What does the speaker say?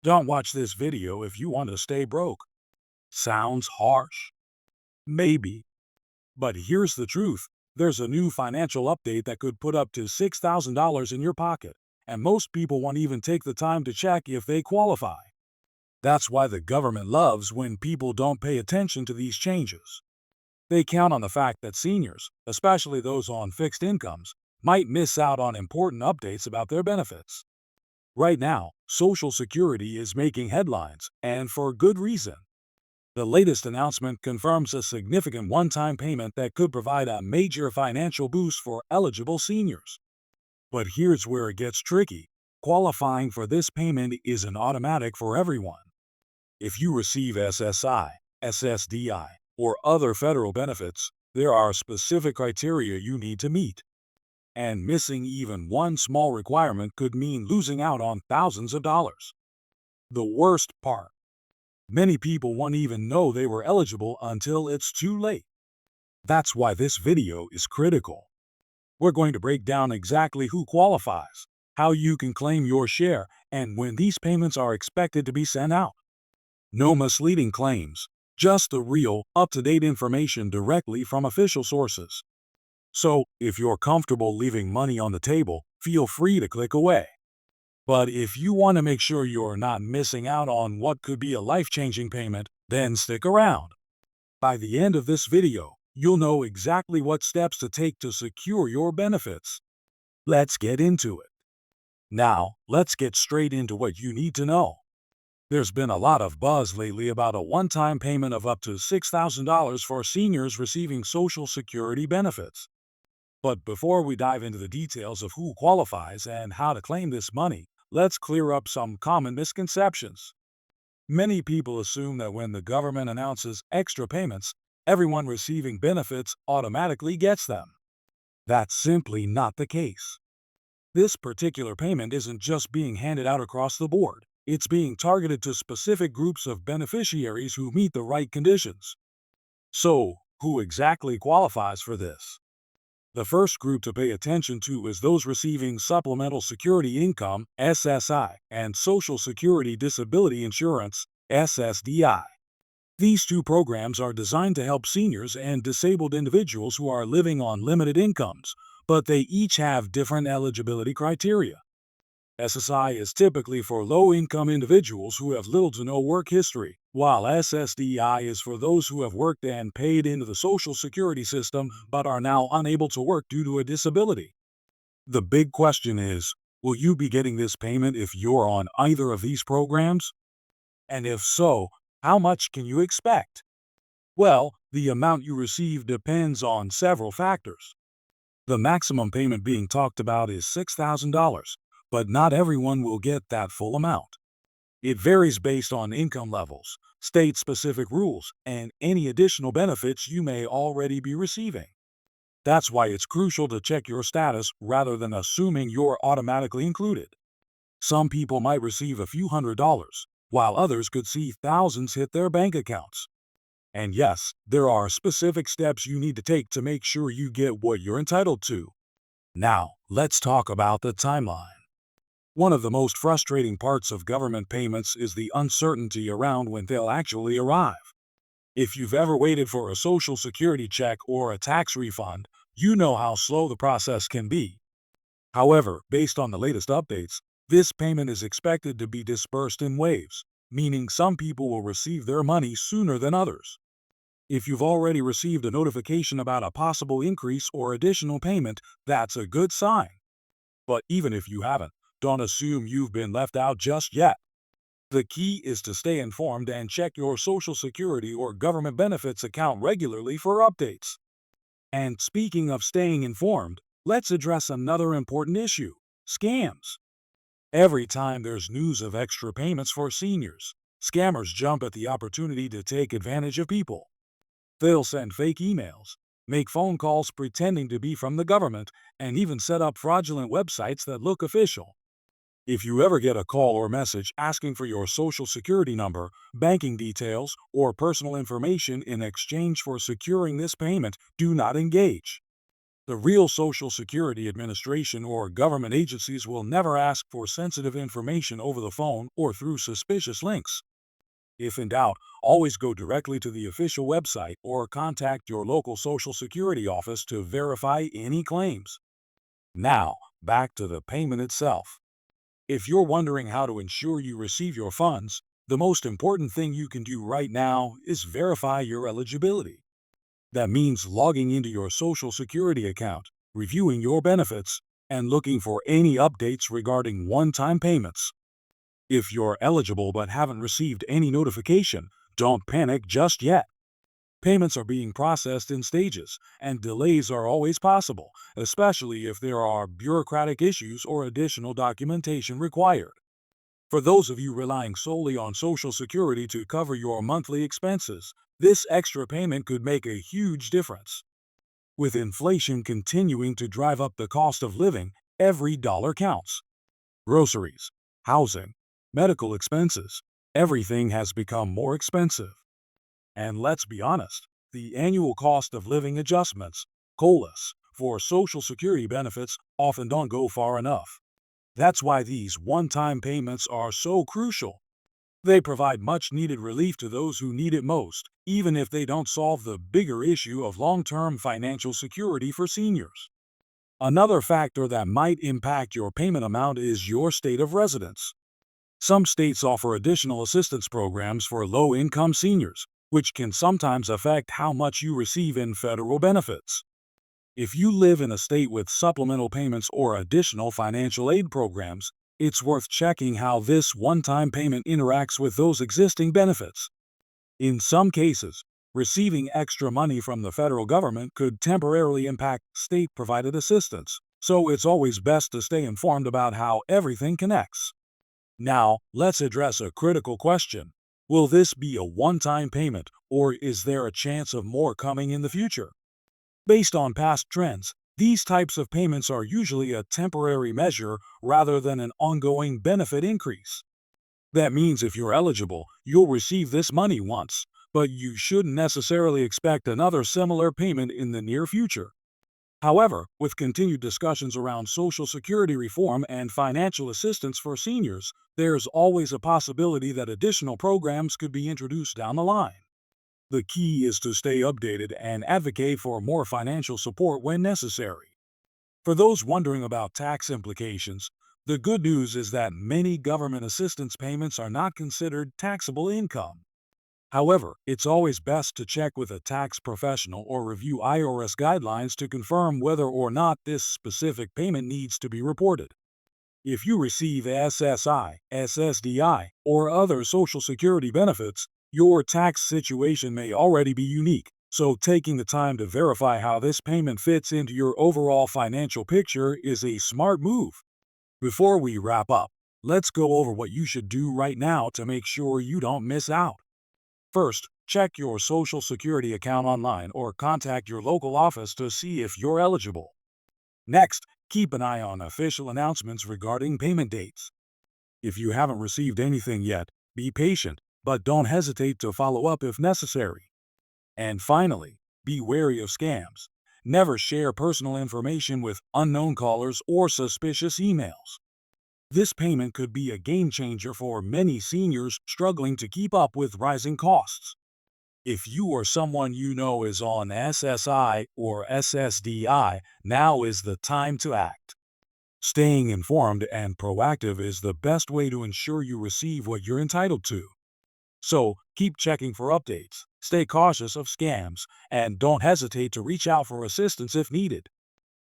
Don't watch this video if you want to stay broke. Sounds harsh? Maybe. But here's the truth. There's a new financial update that could put up to $6,000 in your pocket, and most people won't even take the time to check if they qualify. That's why the government loves when people don't pay attention to these changes. They count on the fact that seniors, especially those on fixed incomes, might miss out on important updates about their benefits. Right now, Social Security is making headlines, and for good reason. The latest announcement confirms a significant one-time payment that could provide a major financial boost for eligible seniors. But here's where it gets tricky. Qualifying for this payment isn't automatic for everyone. If you receive SSI, SSDI, or other federal benefits, there are specific criteria you need to meet. And missing even one small requirement could mean losing out on thousands of dollars. The worst part: many people won't even know they were eligible until it's too late. That's why this video is critical. We're going to break down exactly who qualifies, how you can claim your share, and when these payments are expected to be sent out. No misleading claims, just the real, up-to-date information directly from official sources. So, if you're comfortable leaving money on the table, feel free to click away. But if you want to make sure you're not missing out on what could be a life-changing payment, then stick around. By the end of this video, you'll know exactly what steps to take to secure your benefits. Let's get into it. Now, let's get straight into what you need to know. There's been a lot of buzz lately about a one-time payment of up to $6,000 for seniors receiving Social Security benefits. But before we dive into the details of who qualifies and how to claim this money, let's clear up some common misconceptions. Many people assume that when the government announces extra payments, everyone receiving benefits automatically gets them. That's simply not the case. This particular payment isn't just being handed out across the board. It's being targeted to specific groups of beneficiaries who meet the right conditions. So, who exactly qualifies for this? The first group to pay attention to is those receiving Supplemental Security Income (SSI) and Social Security Disability Insurance (SSDI). These two programs are designed to help seniors and disabled individuals who are living on limited incomes, but they each have different eligibility criteria. SSI is typically for low-income individuals who have little to no work history, while SSDI is for those who have worked and paid into the Social Security system but are now unable to work due to a disability. The big question is, will you be getting this payment if you're on either of these programs? And if so, how much can you expect? Well, the amount you receive depends on several factors. The maximum payment being talked about is $6,000. But not everyone will get that full amount. It varies based on income levels, state-specific rules, and any additional benefits you may already be receiving. That's why it's crucial to check your status rather than assuming you're automatically included. Some people might receive a few $100s, while others could see thousands hit their bank accounts. And yes, there are specific steps you need to take to make sure you get what you're entitled to. Now, let's talk about the timeline. One of the most frustrating parts of government payments is the uncertainty around when they'll actually arrive. If you've ever waited for a Social Security check or a tax refund, you know how slow the process can be. However, based on the latest updates, this payment is expected to be dispersed in waves, meaning some people will receive their money sooner than others. If you've already received a notification about a possible increase or additional payment, that's a good sign. But even if you haven't, don't assume you've been left out just yet. The key is to stay informed and check your Social Security or government benefits account regularly for updates. And speaking of staying informed, let's address another important issue: scams. Every time there's news of extra payments for seniors, scammers jump at the opportunity to take advantage of people. They'll send fake emails, make phone calls pretending to be from the government, and even set up fraudulent websites that look official. If you ever get a call or message asking for your Social Security number, banking details, or personal information in exchange for securing this payment, do not engage. The real Social Security Administration or government agencies will never ask for sensitive information over the phone or through suspicious links. If in doubt, always go directly to the official website or contact your local Social Security office to verify any claims. Now, back to the payment itself. If you're wondering how to ensure you receive your funds, the most important thing you can do right now is verify your eligibility. That means logging into your Social Security account, reviewing your benefits, and looking for any updates regarding one-time payments. If you're eligible but haven't received any notification, don't panic just yet. Payments are being processed in stages, and delays are always possible, especially if there are bureaucratic issues or additional documentation required. For those of you relying solely on Social Security to cover your monthly expenses, this extra payment could make a huge difference. With inflation continuing to drive up the cost of living, every dollar counts. Groceries, housing, medical expenses, everything has become more expensive. And let's be honest, the annual cost of living adjustments, COLAs, for Social Security benefits often don't go far enough. That's why these one-time payments are so crucial. They provide much-needed relief to those who need it most, even if they don't solve the bigger issue of long-term financial security for seniors. Another factor that might impact your payment amount is your state of residence. Some states offer additional assistance programs for low-income seniors, which can sometimes affect how much you receive in federal benefits. If you live in a state with supplemental payments or additional financial aid programs, it's worth checking how this one-time payment interacts with those existing benefits. In some cases, receiving extra money from the federal government could temporarily impact state-provided assistance, so it's always best to stay informed about how everything connects. Now, let's address a critical question. Will this be a one-time payment, or is there a chance of more coming in the future? Based on past trends, these types of payments are usually a temporary measure rather than an ongoing benefit increase. That means if you're eligible, you'll receive this money once, but you shouldn't necessarily expect another similar payment in the near future. However, with continued discussions around Social Security reform and financial assistance for seniors, there's always a possibility that additional programs could be introduced down the line. The key is to stay updated and advocate for more financial support when necessary. For those wondering about tax implications, the good news is that many government assistance payments are not considered taxable income. However, it's always best to check with a tax professional or review IRS guidelines to confirm whether or not this specific payment needs to be reported. If you receive SSI, SSDI, or other Social Security benefits, your tax situation may already be unique, so taking the time to verify how this payment fits into your overall financial picture is a smart move. Before we wrap up, let's go over what you should do right now to make sure you don't miss out. First, check your Social Security account online or contact your local office to see if you're eligible. Next, keep an eye on official announcements regarding payment dates. If you haven't received anything yet, be patient, but don't hesitate to follow up if necessary. And finally, be wary of scams. Never share personal information with unknown callers or suspicious emails. This payment could be a game changer for many seniors struggling to keep up with rising costs. If you or someone you know is on SSI or SSDI, now is the time to act. Staying informed and proactive is the best way to ensure you receive what you're entitled to. So, keep checking for updates, stay cautious of scams, and don't hesitate to reach out for assistance if needed.